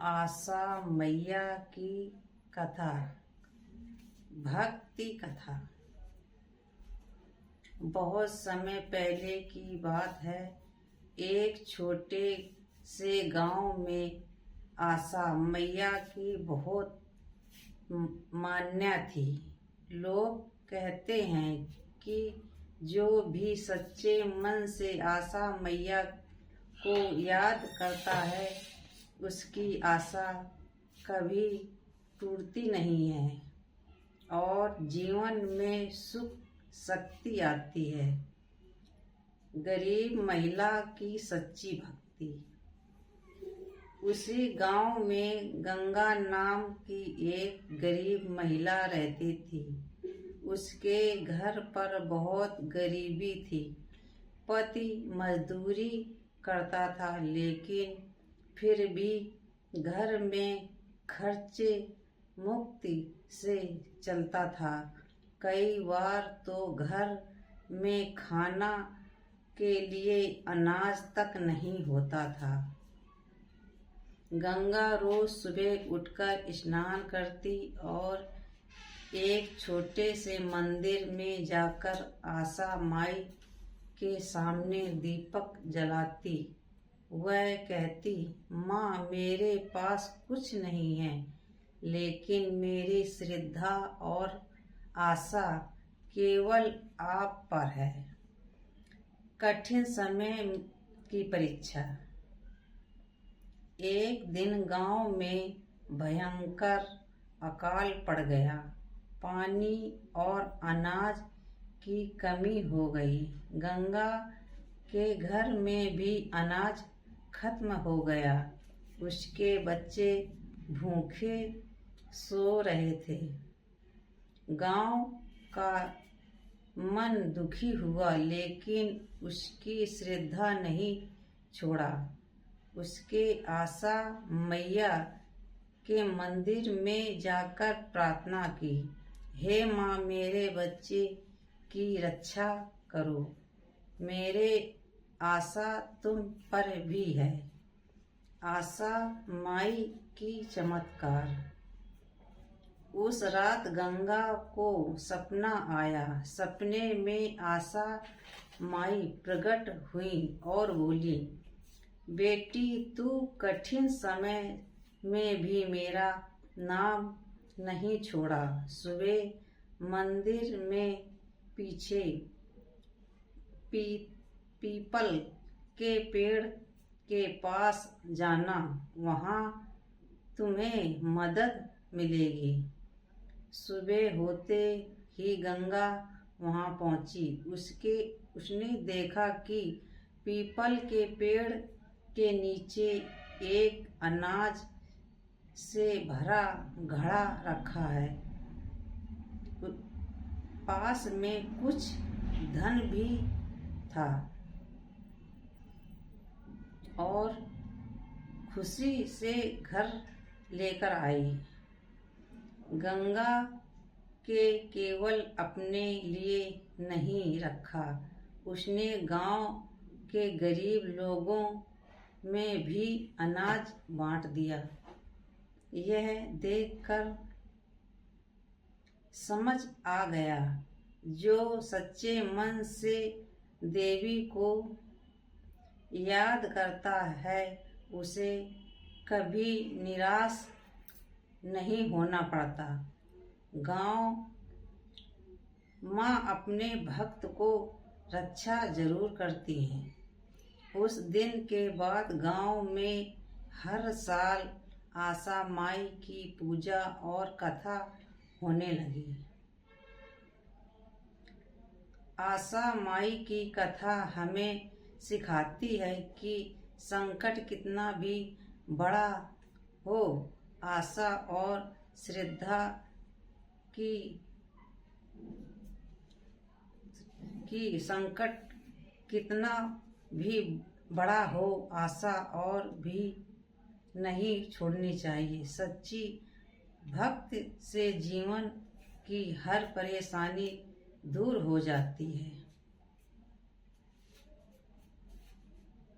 आशा मैया की कथा, भक्ति कथा। बहुत समय पहले की बात है। एक छोटे से गांव में आशा मैया की बहुत मान्यता थी। लोग कहते हैं कि जो भी सच्चे मन से आशा मैया को याद करता है उसकी आशा कभी टूटती नहीं है और जीवन में सुख शक्ति आती है। गरीब महिला की सच्ची भक्ति। उसी गांव में गंगा नाम की एक गरीब महिला रहती थी। उसके घर पर बहुत गरीबी थी। पति मजदूरी करता था, लेकिन फिर भी घर में खर्चे मुक्ति से चलता था। कई बार तो घर में खाना के लिए अनाज तक नहीं होता था। गंगा रोज सुबह उठकर स्नान करती और एक छोटे से मंदिर में जाकर आशा माई के सामने दीपक जलाती। वह कहती, माँ, मेरे पास कुछ नहीं है, लेकिन मेरी श्रद्धा और आशा केवल आप पर है। कठिन समय की परीक्षा। एक दिन गांव में भयंकर अकाल पड़ गया। पानी और अनाज की कमी हो गई। गंगा के घर में भी अनाज खत्म हो गया। उसके बच्चे भूखे सो रहे थे। गांव का मन दुखी हुआ, लेकिन उसकी श्रद्धा नहीं छोड़ा। उसके आशा मैया के मंदिर में जाकर प्रार्थना की, हे माँ, मेरे बच्चे की रक्षा करो। मेरे आशा तुम पर भी है। आशा माई की चमत्कार। उस रात गंगा को सपना आया। सपने में आशा माई प्रकट हुई और बोली, बेटी, तू कठिन समय में भी मेरा नाम नहीं छोड़ा। सुबह मंदिर में पीछे पीपल के पेड़ के पास जाना, वहाँ तुम्हें मदद मिलेगी। सुबह होते ही गंगा वहाँ पहुँची। उसने देखा कि पीपल के पेड़ के नीचे एक अनाज से भरा घड़ा रखा है। पास में कुछ धन भी था और खुशी से घर लेकर आई। गंगा के केवल अपने लिए नहीं रखा, उसने गांव के गरीब लोगों में भी अनाज बांट दिया। यह देखकर समझ आ गया, जो सच्चे मन से देवी को याद करता है उसे कभी निराश नहीं होना पड़ता। गांव माँ अपने भक्त को रक्षा जरूर करती हैं। उस दिन के बाद गांव में हर साल आशा माई की पूजा और कथा होने लगी। आशा माई की कथा हमें सिखाती है कि संकट कितना भी बड़ा हो, आशा और श्रद्धा की संकट कितना भी बड़ा हो, आशा और भी नहीं छोड़नी चाहिए। सच्ची भक्ति से जीवन की हर परेशानी दूर हो जाती है।